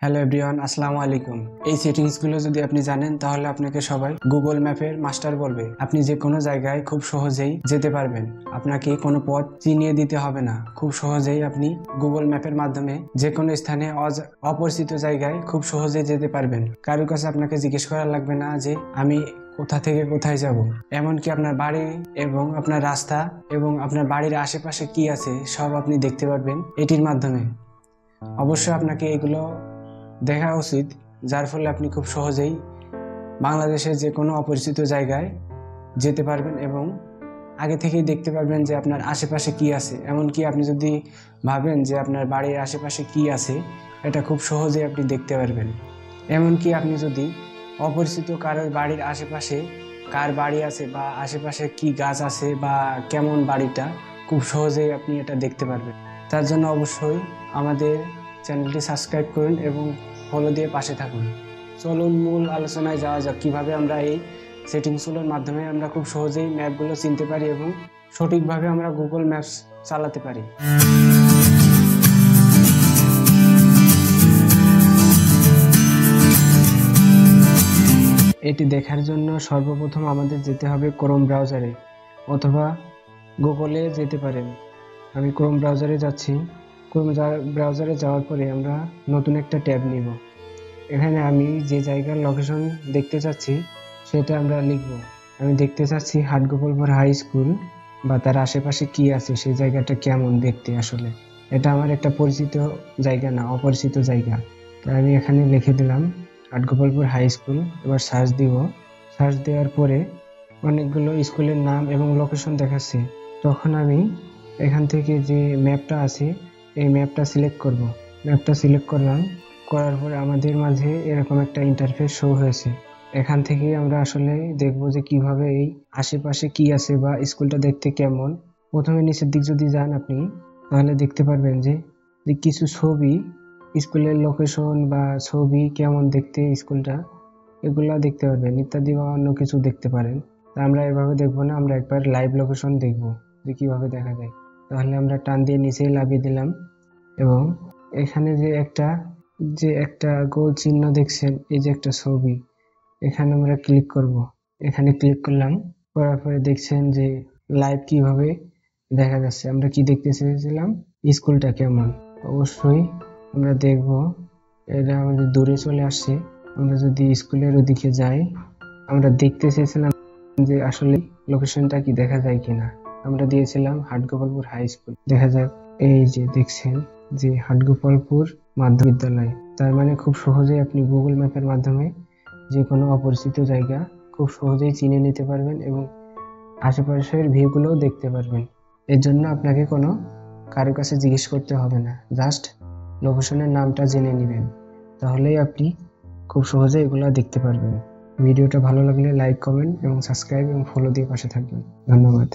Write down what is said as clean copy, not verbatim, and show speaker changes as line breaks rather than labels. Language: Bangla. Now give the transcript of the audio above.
হ্যালো এভরিওয়ান, আসসালামু আলাইকুম। এই সেটিংসগুলো যদি আপনি জানেন তাহলে আপনাকে সবাই গুগল ম্যাপের মাস্টার বলবে। আপনি যে কোনো জায়গায় খুব সহজেই যেতে পারবেন, আপনাকে কোনো পথ চিনিয়ে দিতে হবে না। খুব সহজেই আপনি গুগল ম্যাপের মাধ্যমে যে কোনো স্থানে অপরিচিত জায়গায় খুব সহজেই যেতে পারবেন। কারোর কাছে আপনাকে জিজ্ঞেস করা লাগবে না যে আমি কোথা থেকে কোথায় যাব। এমনকি আপনার বাড়ি এবং আপনার রাস্তা এবং আপনার বাড়ির আশেপাশে কি আছে সব আপনি দেখতে পারবেন এটির মাধ্যমে। অবশ্যই আপনাকে এগুলো দেখা উচিত, যার ফলে আপনি খুব সহজেই বাংলাদেশের যে কোনো অপরিচিত জায়গায় যেতে পারবেন এবং আগে থেকেই দেখতে পারবেন যে আপনার আশেপাশে কি আছে। এমনকি আপনি যদি ভাবেন যে আপনার বাড়ির আশেপাশে কি আছে, এটা খুব সহজেই আপনি দেখতে পারবেন। এমনকি আপনি যদি অপরিচিত কারোর বাড়ির আশেপাশে কার বাড়ি আছে বা আশেপাশে কি গাছ আছে বা কেমন বাড়িটা, খুব সহজেই আপনি এটা দেখতে পারবেন। তার জন্য অবশ্যই আমাদের চ্যানেলটি সাবস্ক্রাইব করুন এবং ফলো দিয়ে পাশে থাকুন। চলুন মূল আলোচনায় যাওয়া যাক, কীভাবে আমরা এই সেটিংসগুলোর মাধ্যমে আমরা খুব সহজেই ম্যাপগুলো চিনতে পারি এবং সঠিকভাবে আমরা গুগল ম্যাপস চালাতে পারি। এটি দেখার জন্য সর্বপ্রথম আমাদের যেতে হবে ক্রোম ব্রাউজারে, অথবা গুগলে যেতে পারেন। আমি ক্রোম ব্রাউজারে যাচ্ছি। ক্রোম ব্রাউজারে যাওয়ার পরে আমরা নতুন একটা ট্যাব নিব। এখানে আমি যে জায়গার লোকেশন দেখতে চাচ্ছি সেটা আমরা লিখব। আমি দেখতে চাচ্ছি হাটগোপালপুর হাই স্কুল বা তার আশেপাশে কি আছে, সেই জায়গাটা কেমন দেখতে। আসলে এটা আমার একটা পরিচিত জায়গা না, অপরিচিত জায়গা। তাই আমি এখানে লিখে দিলাম হাটগোপালপুর হাই স্কুল। এবার সার্চ দিব। সার্চ দেওয়ার পরে অনেকগুলো স্কুলের নাম এবং লোকেশন দেখাচ্ছে। তখন আমি এখান থেকে যে ম্যাপটা আছে এই ম্যাপটা সিলেক্ট করব। ম্যাপটা সিলেক্ট করলাম, করার পরে আমাদের মাঝে এরকম একটা ইন্টারফেস শো হয়েছে। এখান থেকে আমরা আসলে দেখব যে কিভাবে এই আশেপাশে কি আছে বা স্কুলটা দেখতে কেমন। প্রথমে নিচের দিক যদি যান আপনি, তাহলে দেখতে পারবেন যে কিছু ছবি, স্কুলের লোকেশন বা ছবি কেমন দেখতে স্কুলটা, এগুলা দেখতে পারবেন ইত্যাদি, বা অন্য কিছু দেখতে পারেন। তা আমরা এভাবে দেখবো না, আমরা একবার লাইভ লোকেশন দেখব যে কিভাবে দেখা যায়। তাহলে আমরা টান দিয়ে নিচেই লাভিয়ে দিলাম এবং এখানে যে একটা গোল চিহ্ন দেখছেন, এই যে একটা ছবি, এখানে আমরা ক্লিক করব। এখানে ক্লিক করলাম, করার পরে দেখছেন যে লাইভ কিভাবে দেখা যাচ্ছে। আমরা কি দেখতে চেয়েছিলাম, স্কুলটা কেমন। অবশ্যই আমরা দেখব এটা আমাদের দূরে চলে আসছে। আমরা যদি স্কুলের ওদিকে যাই, আমরা দেখতে চেয়েছিলাম যে আসলে লোকেশনটা কি দেখা যায় কিনা। আমরা দিয়েছিলাম হাটগোপালপুর হাই স্কুল। দেখা যাক, এই যে দেখছেন যে হাটগোপালপুর মাধ্যমিক বিদ্যালয়। তার মানে খুব সহজেই আপনি গুগল ম্যাপের মাধ্যমে যে কোনো অপরিচিত জায়গা খুব সহজেই চিনে নিতে পারবেন এবং আশেপাশের ভিউগুলোও দেখতে পারবেন। এর জন্য আপনাকে কারো কাছে জিজ্ঞেস করতে হবে না, জাস্ট লোকেশনের নামটা জেনে নেবেন, তাহলেই আপনি খুব সহজে এগুলো দেখতে পারবেন। ভিডিওটা ভালো লাগলে লাইক, কমেন্ট এবং সাবস্ক্রাইব এবং ফলো দিয়ে পাশে থাকবেন। ধন্যবাদ।